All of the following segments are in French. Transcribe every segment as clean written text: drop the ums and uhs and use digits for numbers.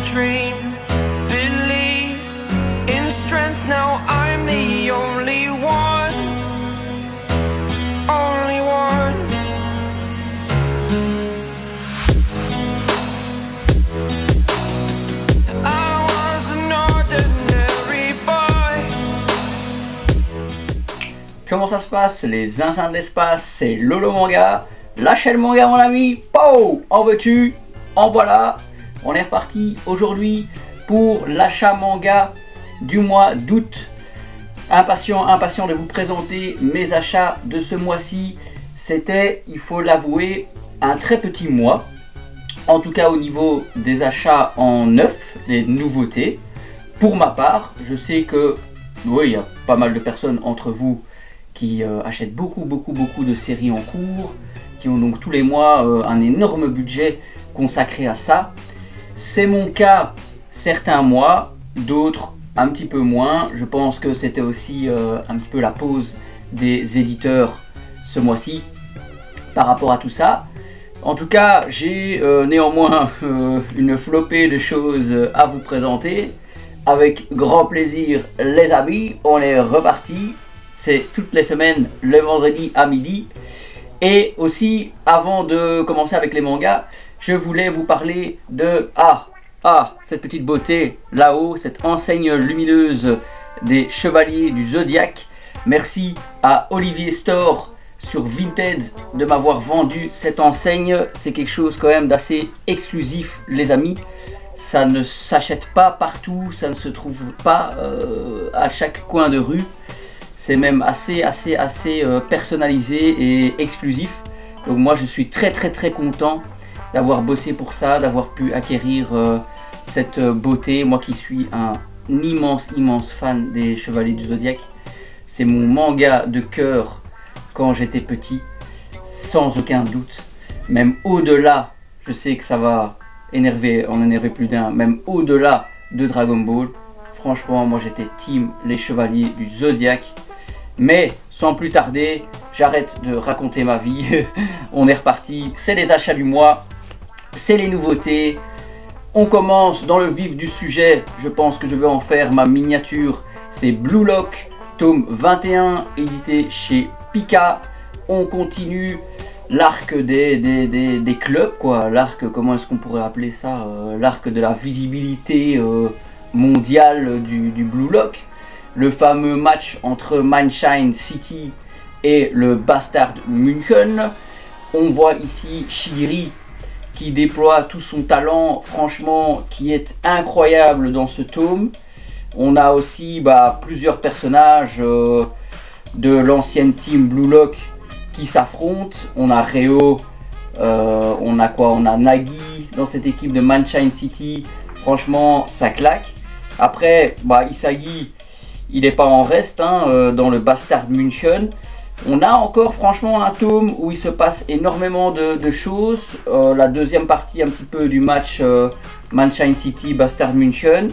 dream, believe in strength. Now I'm the only one, only one. I was an ordinary boy. Comment ça se passe les zinzins de l'espace? C'est Lolo Manga, la chaîne manga mon ami. Pow! En veux-tu? En voilà. On est reparti aujourd'hui pour l'achat manga du mois d'août. Impatient de vous présenter mes achats de ce mois-ci. C'était, il faut l'avouer, un très petit mois. En tout cas au niveau des achats en neuf, des nouveautés. Pour ma part, je sais que oui, il y a pas mal de personnes entre vous qui achètent beaucoup de séries en cours, qui ont donc tous les mois un énorme budget consacré à ça. C'est mon cas certains mois, d'autres un petit peu moins. Je pense que c'était aussi un petit peu la pause des éditeurs ce mois-ci par rapport à tout ça. En tout cas, j'ai néanmoins une flopée de choses à vous présenter. Avec grand plaisir les amis, on est reparti. C'est toutes les semaines, le vendredi à midi. Et aussi, avant de commencer avec les mangas, je voulais vous parler de cette petite beauté là-haut, cette enseigne lumineuse des Chevaliers du Zodiaque. Merci à Olivier Store sur Vinted de m'avoir vendu cette enseigne. C'est quelque chose quand même d'assez exclusif les amis. Ça ne s'achète pas partout, ça ne se trouve pas à chaque coin de rue. C'est même assez personnalisé et exclusif. Donc moi je suis très content d'avoir bossé pour ça, d'avoir pu acquérir cette beauté. Moi qui suis un immense fan des Chevaliers du Zodiaque. C'est mon manga de cœur quand j'étais petit, sans aucun doute. Même au-delà, je sais que ça va en énerver plus d'un, même au-delà de Dragon Ball. Franchement, moi j'étais team les Chevaliers du Zodiaque. Mais sans plus tarder, j'arrête de raconter ma vie. On est reparti, c'est les achats du mois, c'est les nouveautés. On commence dans le vif du sujet. Je pense que je vais en faire ma miniature. C'est Blue Lock, tome 21, édité chez Pika. On continue l'arc des clubs, quoi. L'arc, comment est-ce qu'on pourrait appeler ça, l'arc de la visibilité mondiale du Blue Lock. Le fameux match entre Mindshine City et le Bastard München. On voit ici Shigiri qui déploie tout son talent, franchement, qui est incroyable dans ce tome. On a aussi plusieurs personnages de l'ancienne team Blue Lock qui s'affrontent. On a Reo, on a Nagi dans cette équipe de Mindshine City. Franchement, ça claque. Après, Isagi, il n'est pas en reste dans le Bastard München. On a encore franchement un tome où il se passe énormément de choses. La deuxième partie un petit peu du match Mindshine City Bastard München.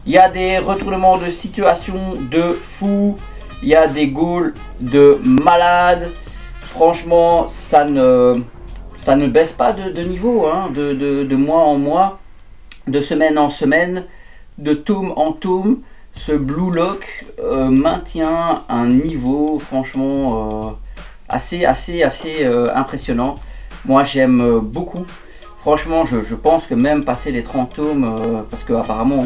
Il y a des retournements de situation de fou. Il y a des goals de malade. Franchement, ça ne baisse pas de niveau, de mois en mois, de semaine en semaine, de tome en tome. Ce Blue Lock maintient un niveau franchement assez impressionnant. Moi j'aime beaucoup. Franchement je pense que même passer les 30 tomes, parce qu'apparemment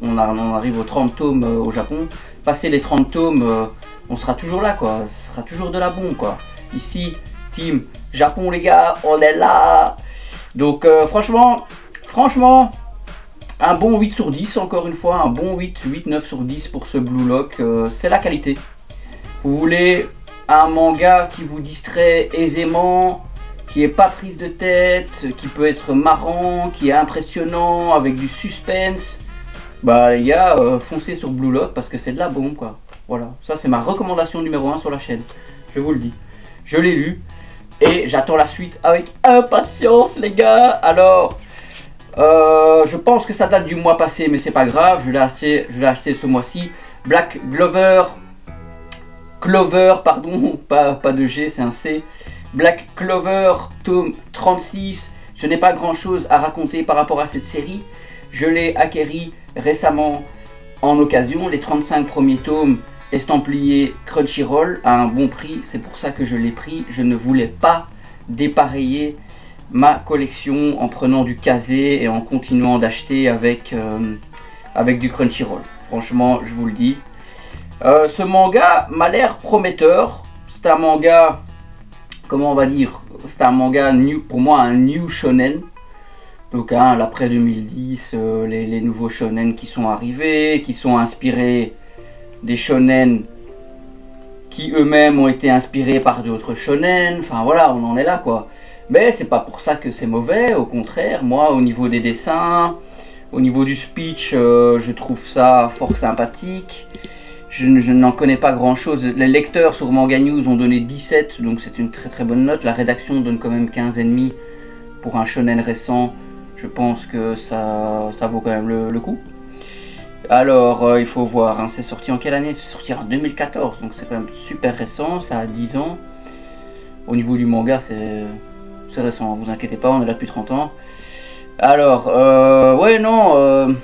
on arrive aux 30 tomes au Japon. Passer les 30 tomes, on sera toujours là quoi. Ce sera toujours de la bombe quoi. Ici, team Japon les gars, on est là. Donc franchement, un bon 8 sur 10, encore une fois, un bon 9 sur 10 pour ce Blue Lock, c'est la qualité. Vous voulez un manga qui vous distrait aisément, qui est pas prise de tête, qui peut être marrant, qui est impressionnant, avec du suspense, les gars, foncez sur Blue Lock parce que c'est de la bombe quoi. Voilà, ça c'est ma recommandation numéro 1 sur la chaîne, je vous le dis. Je l'ai lu et j'attends la suite avec impatience les gars. Alors... je pense que ça date du mois passé, mais c'est pas grave, je l'ai acheté ce mois-ci. Black Clover, pardon, pas de G, c'est un C. Black Clover, tome 36. Je n'ai pas grand chose à raconter par rapport à cette série. Je l'ai acquéri récemment en occasion, les 35 premiers tomes estampillés Crunchyroll à un bon prix, c'est pour ça que je l'ai pris. Je ne voulais pas dépareiller ma collection en prenant du casé et en continuant d'acheter avec du Crunchyroll. Franchement, je vous le dis. Ce manga m'a l'air prometteur. C'est un manga, comment on va dire, c'est un manga new, pour moi un new shonen. Donc hein, l'après 2010, les nouveaux shonen qui sont arrivés, qui sont inspirés des shonen qui eux-mêmes ont été inspirés par d'autres shonen. Enfin voilà, on en est là quoi. Mais c'est pas pour ça que c'est mauvais, au contraire. Moi, au niveau des dessins, au niveau du speech, je trouve ça fort sympathique. Je n'en connais pas grand chose. Les lecteurs sur Manga News ont donné 17, donc c'est une très très bonne note. La rédaction donne quand même 15,5 pour un shonen récent. Je pense que ça vaut quand même le coup. Alors, il faut voir, hein, c'est sorti en quelle année? C'est sorti en 2014, donc c'est quand même super récent, ça a 10 ans. Au niveau du manga, c'est récent, vous inquiétez pas, on est là depuis 30 ans. Alors, ouais, non,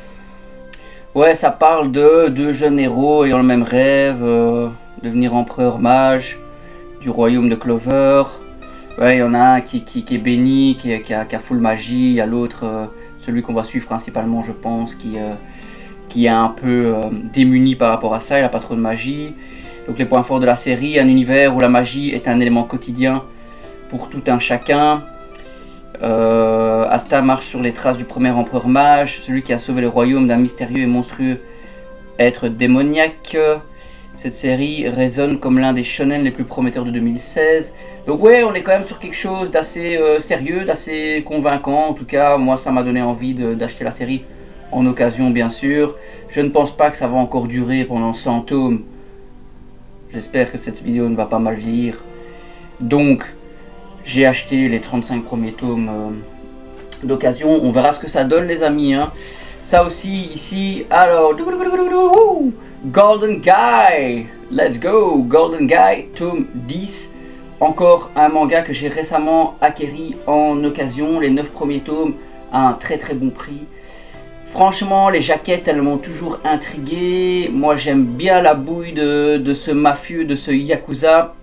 ouais, ça parle de deux jeunes héros ayant le même rêve, devenir empereur mage du royaume de Clover. Ouais, il y en a un qui est béni, qui a full magie, il y a l'autre, celui qu'on va suivre principalement, je pense, qui est un peu démuni par rapport à ça, il n'a pas trop de magie. Donc les points forts de la série, un univers où la magie est un élément quotidien pour tout un chacun. Asta marche sur les traces du premier empereur mage, celui qui a sauvé le royaume d'un mystérieux et monstrueux être démoniaque. Cette série résonne comme l'un des shonen les plus prometteurs de 2016. Donc ouais, on est quand même sur quelque chose d'assez sérieux, d'assez convaincant. En tout cas, moi ça m'a donné envie d'acheter la série en occasion bien sûr. Je ne pense pas que ça va encore durer pendant 100 tomes. J'espère que cette vidéo ne va pas mal vieillir. Donc, j'ai acheté les 35 premiers tomes d'occasion. On verra ce que ça donne les amis. Hein. Ça aussi, ici, alors... Golden Guy. Let's go. Golden Guy, tome 10. Encore un manga que j'ai récemment acquéri en occasion. Les 9 premiers tomes à un très très bon prix. Franchement, les jaquettes, elles m'ont toujours intrigué. Moi, j'aime bien la bouille de ce mafieux, de ce yakuza.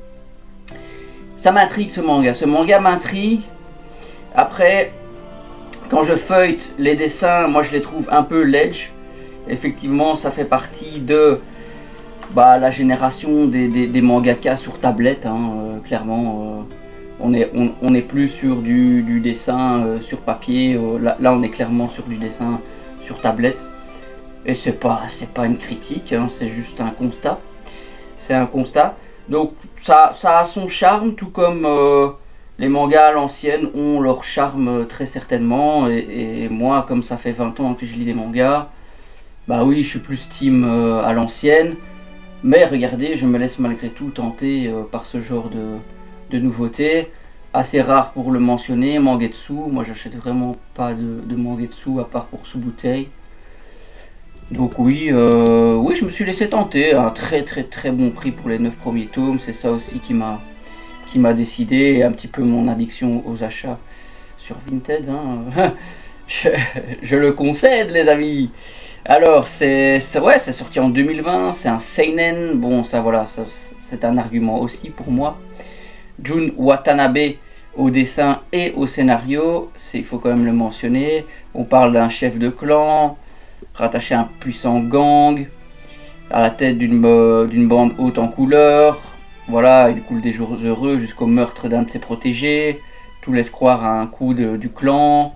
Ça m'intrigue ce manga. Ce manga m'intrigue. Après, quand je feuillete les dessins, moi je les trouve un peu ledge. Effectivement, ça fait partie de la génération des mangaka sur tablette. Hein, clairement, on est plus sur du dessin sur papier. Là, on est clairement sur du dessin sur tablette. Et c'est pas une critique, hein, c'est juste un constat. C'est un constat. Donc ça a son charme, tout comme les mangas à l'ancienne ont leur charme très certainement. Et moi, comme ça fait 20 ans que je lis des mangas, bah oui, je suis plus team à l'ancienne. Mais regardez, je me laisse malgré tout tenter par ce genre de nouveautés. Assez rare pour le mentionner, Mangetsu. Moi, j'achète vraiment pas de Mangetsu à part pour sous-bouteille. Donc oui, oui, je me suis laissé tenter. Un très très bon prix pour les 9 premiers tomes. C'est ça aussi qui m'a décidé. Et un petit peu mon addiction aux achats sur Vinted. Hein. je le concède, les amis. Alors, c'est sorti en 2020. C'est un seinen. Bon, ça voilà, c'est un argument aussi pour moi. Jun Watanabe au dessin et au scénario, il faut quand même le mentionner. On parle d'un chef de clan rattaché à un puissant gang, à la tête d'une bande haute en couleur. Voilà, il coule des jours heureux jusqu'au meurtre d'un de ses protégés. Tout laisse croire à un coup du clan,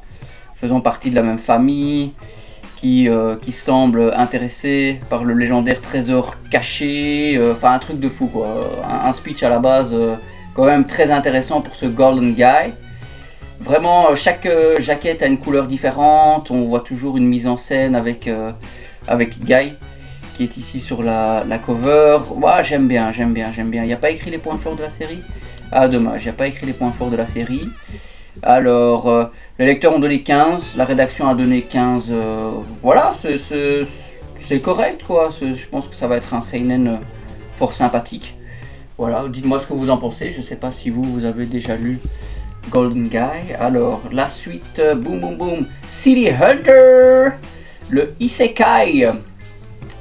faisant partie de la même famille, qui semble intéressé par le légendaire trésor caché. Enfin, un truc de fou quoi. Un speech à la base quand même très intéressant pour ce Golden Guy. Vraiment, chaque jaquette a une couleur différente. On voit toujours une mise en scène avec Guy, qui est ici sur la cover. Ouais, j'aime bien. Il n'y a pas écrit les points forts de la série. Ah, dommage, il n'y a pas écrit les points forts de la série. Alors, les lecteurs ont donné 15, la rédaction a donné 15. Voilà, c'est correct, quoi. Je pense que ça va être un seinen fort sympathique. Voilà, dites-moi ce que vous en pensez. Je ne sais pas si vous avez déjà lu Golden Guy. Alors, la suite, boum boum boum, City Hunter. le Isekai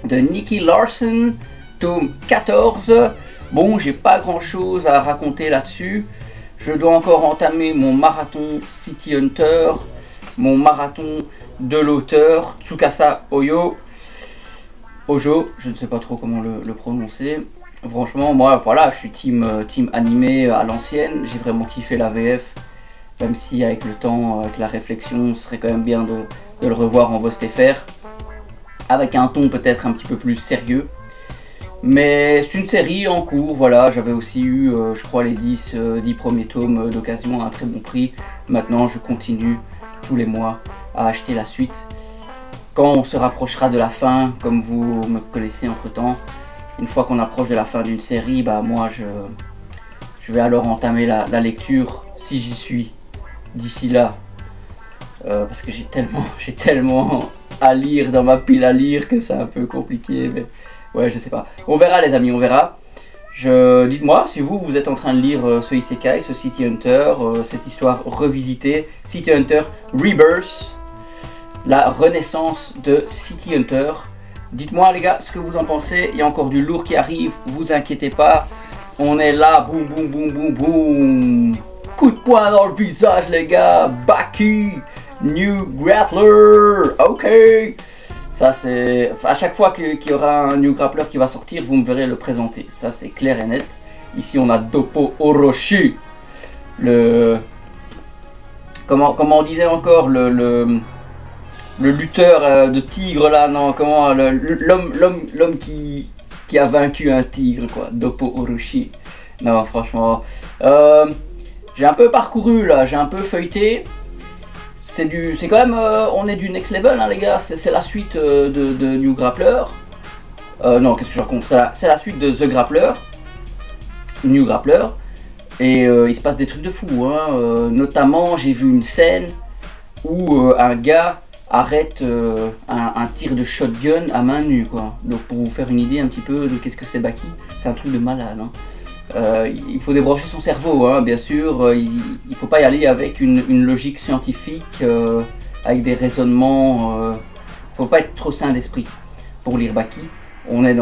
de Nicky Larson, tome 14. Bon, j'ai pas grand chose à raconter là-dessus. Je dois encore entamer mon marathon City Hunter, mon marathon de l'auteur Tsukasa Ojo, je ne sais pas trop comment le prononcer. Franchement, moi, voilà, je suis team animé à l'ancienne. J'ai vraiment kiffé la VF, même si avec le temps, avec la réflexion, ce serait quand même bien de le revoir en VOST-FR, avec un ton peut-être un petit peu plus sérieux. Mais c'est une série en cours, voilà, j'avais aussi eu, je crois, les 10 premiers tomes d'occasion à un très bon prix. Maintenant, je continue tous les mois à acheter la suite. Quand on se rapprochera de la fin, comme vous me connaissez entre-temps, une fois qu'on approche de la fin d'une série, bah moi, je vais alors entamer la lecture, si j'y suis, d'ici là. Parce que j'ai tellement à lire dans ma pile à lire que c'est un peu compliqué, mais... ouais, je sais pas. On verra les amis, on verra. Dites-moi si vous êtes en train de lire ce Isekai, ce City Hunter, cette histoire revisitée, City Hunter Rebirth, la renaissance de City Hunter. Dites-moi les gars ce que vous en pensez, il y a encore du lourd qui arrive, vous inquiétez pas. On est là, boum boum boum boum boum. Coup de poing dans le visage les gars, Baki, New Grappler, ok. Ça c'est... à chaque fois qu'il y aura un New Grappler qui va sortir, vous me verrez le présenter. Ça c'est clair et net. Ici on a Doppo Orochi. Comment on disait encore le lutteur de tigre là, non, comment... l'homme qui a vaincu un tigre quoi. Doppo Orochi. Non franchement... j'ai un peu parcouru là, j'ai un peu feuilleté. C'est quand même, on est du next level hein, les gars, c'est la suite de New Grappler. Non, qu'est-ce que je raconte, c'est la suite de The Grappler, New Grappler. Et il se passe des trucs de fou, hein. Notamment j'ai vu une scène où un gars arrête un tir de shotgun à main nue quoi. Donc pour vous faire une idée un petit peu de qu'est-ce que c'est Baki, c'est un truc de malade hein. Il faut débrancher son cerveau, hein, bien sûr, il ne faut pas y aller avec une logique scientifique, avec des raisonnements, il ne faut pas être trop sain d'esprit pour lire Baki. On n'est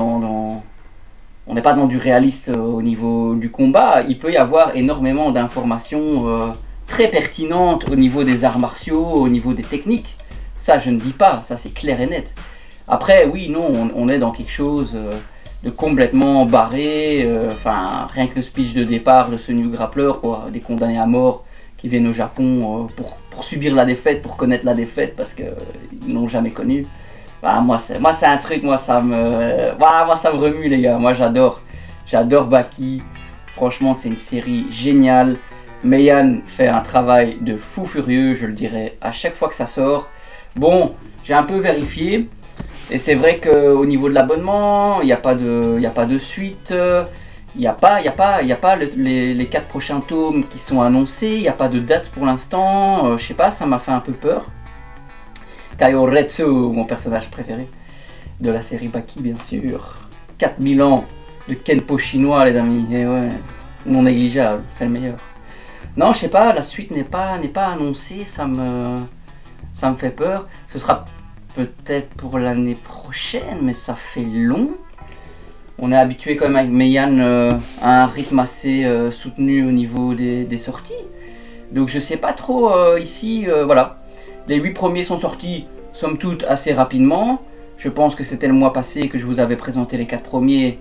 pas dans du réaliste au niveau du combat, il peut y avoir énormément d'informations très pertinentes au niveau des arts martiaux, au niveau des techniques, ça je ne dis pas, ça c'est clair et net. Après oui, non, on est dans quelque chose... de complètement barré, enfin rien que le speech de départ de ce New Grappler, quoi, des condamnés à mort qui viennent au Japon pour subir la défaite, pour connaître la défaite parce qu'ils n'ont jamais connu. Bah, moi c'est un truc, moi ça me remue les gars, moi j'adore Baki, franchement c'est une série géniale. Meian fait un travail de fou furieux, je le dirais à chaque fois que ça sort. Bon, j'ai un peu vérifié. Et c'est vrai qu'au niveau de l'abonnement, il n'y a pas de suite, il n'y a pas les 4 prochains tomes qui sont annoncés, il n'y a pas de date pour l'instant, je sais pas, ça m'a fait un peu peur. Kaioretsu, mon personnage préféré de la série Baki bien sûr. 4000 ans de Kenpo chinois les amis, et ouais, non négligeable, c'est le meilleur. Non, je sais pas, la suite n'est pas annoncée, ça me fait peur, ce sera... peut-être pour l'année prochaine, mais ça fait long. On est habitué quand même avec Meian à un rythme assez soutenu au niveau des sorties. Donc je sais pas trop ici, voilà. Les 8 premiers sont sortis, somme toute, assez rapidement. Je pense que c'était le mois passé que je vous avais présenté les 4 premiers,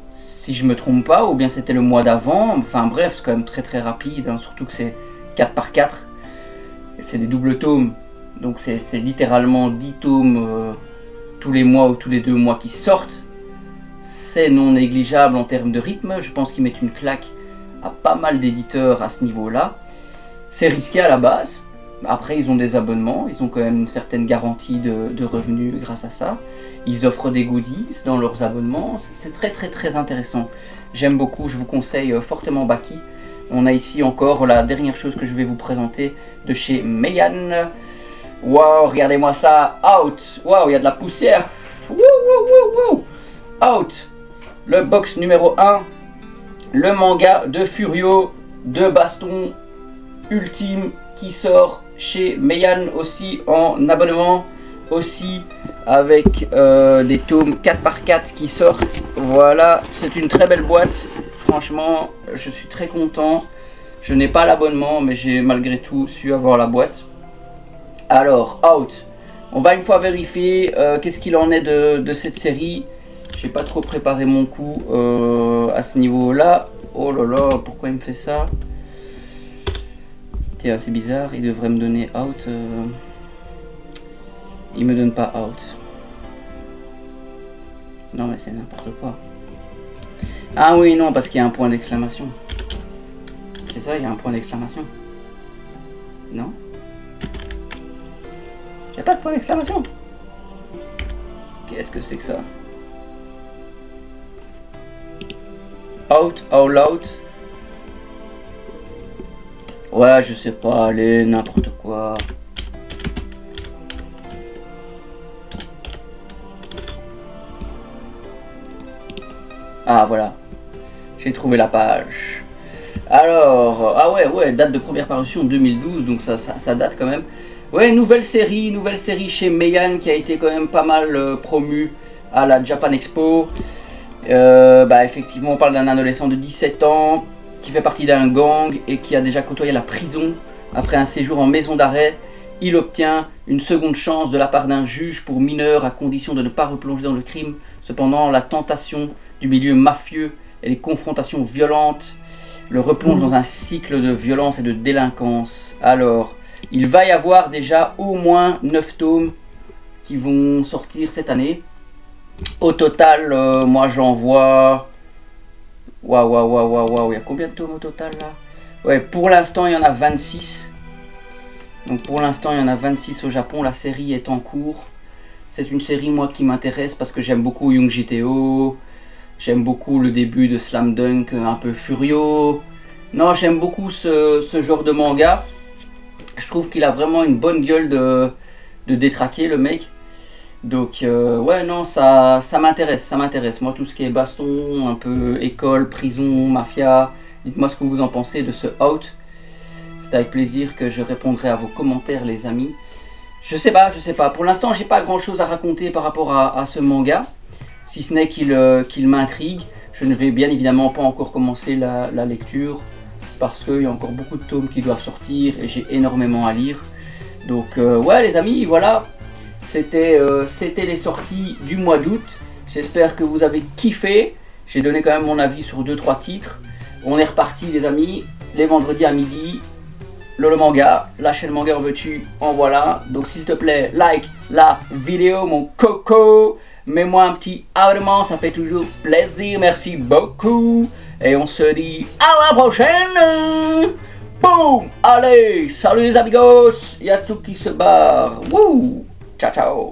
si je me trompe pas, ou bien c'était le mois d'avant. Enfin bref, c'est quand même très rapide, hein, surtout que c'est 4 par 4. C'est des doubles tomes. Donc c'est littéralement 10 tomes tous les mois ou tous les 2 mois qui sortent. C'est non négligeable en termes de rythme. Je pense qu'ils mettent une claque à pas mal d'éditeurs à ce niveau-là. C'est risqué à la base. Après ils ont des abonnements, ils ont quand même une certaine garantie de revenus grâce à ça. Ils offrent des goodies dans leurs abonnements. C'est très intéressant. J'aime beaucoup, je vous conseille fortement Baki. On a ici encore la dernière chose que je vais vous présenter de chez Meian. Wow, regardez-moi ça, Out, wow, il y a de la poussière, wow. Out, le box numéro 1, le manga de Furio, de baston ultime qui sort chez Meian aussi en abonnement. aussi avec des tomes 4x4 qui sortent. Voilà, c'est une très belle boîte. Franchement, je suis très content. Je n'ai pas l'abonnement, mais j'ai malgré tout su avoir la boîte. Alors, Out. On va une fois vérifier qu'est-ce qu'il en est de cette série. J'ai pas trop préparé mon coup à ce niveau-là. Oh là là, pourquoi il me fait ça? Tiens, c'est bizarre, il devrait me donner Out. Il me donne pas Out. Non mais c'est n'importe quoi. Ah oui, non, parce qu'il y a un point d'exclamation. C'est ça, il y a un point d'exclamation. Non? Il n'y a pas de point d'exclamation. Qu'est-ce que c'est que ça? Out, all out. Ouais, je sais pas, allez, n'importe quoi. Ah, voilà. J'ai trouvé la page. Alors, ah ouais, date de première parution 2012, donc ça date quand même. Ouais, nouvelle série chez Meian qui a été quand même pas mal promue à la Japan Expo. Effectivement, on parle d'un adolescent de 17 ans qui fait partie d'un gang et qui a déjà côtoyé la prison après un séjour en maison d'arrêt. Il obtient une seconde chance de la part d'un juge pour mineur à condition de ne pas replonger dans le crime. Cependant, la tentation du milieu mafieux et les confrontations violentes le replongent dans un cycle de violence et de délinquance. Alors, il va y avoir déjà au moins 9 tomes qui vont sortir cette année. Au total, moi j'en vois... Waouh, il y a combien de tomes au total là? Ouais, pour l'instant il y en a 26. Donc pour l'instant il y en a 26 au Japon, la série est en cours. C'est une série moi qui m'intéresse parce que j'aime beaucoup Young JTO. J'aime beaucoup le début de Slam Dunk, un peu Furio. Non, j'aime beaucoup ce genre de manga. Je trouve qu'il a vraiment une bonne gueule de détraquer le mec. Donc ouais, non, ça m'intéresse. Moi, tout ce qui est baston, un peu école, prison, mafia, dites-moi ce que vous en pensez de ce Out. C'est avec plaisir que je répondrai à vos commentaires, les amis. Je sais pas. Pour l'instant, j'ai pas grand-chose à raconter par rapport à ce manga, si ce n'est qu'il m'intrigue. Je ne vais bien évidemment pas encore commencer la lecture, parce qu'il y a encore beaucoup de tomes qui doivent sortir et j'ai énormément à lire. Donc ouais, les amis, voilà. C'était les sorties du mois d'août. J'espère que vous avez kiffé. J'ai donné quand même mon avis sur 2-3 titres. On est reparti les amis, les vendredis à midi. Lolo Manga, la chaîne Manga en veux-tu, en voilà. Donc s'il te plaît, like la vidéo mon coco. Mets-moi un petit abonnement, ça fait toujours plaisir. Merci beaucoup. Et on se dit à la prochaine. Boum. Allez, salut les amigos. Il y a tout qui se barre. Wouh. Ciao, ciao.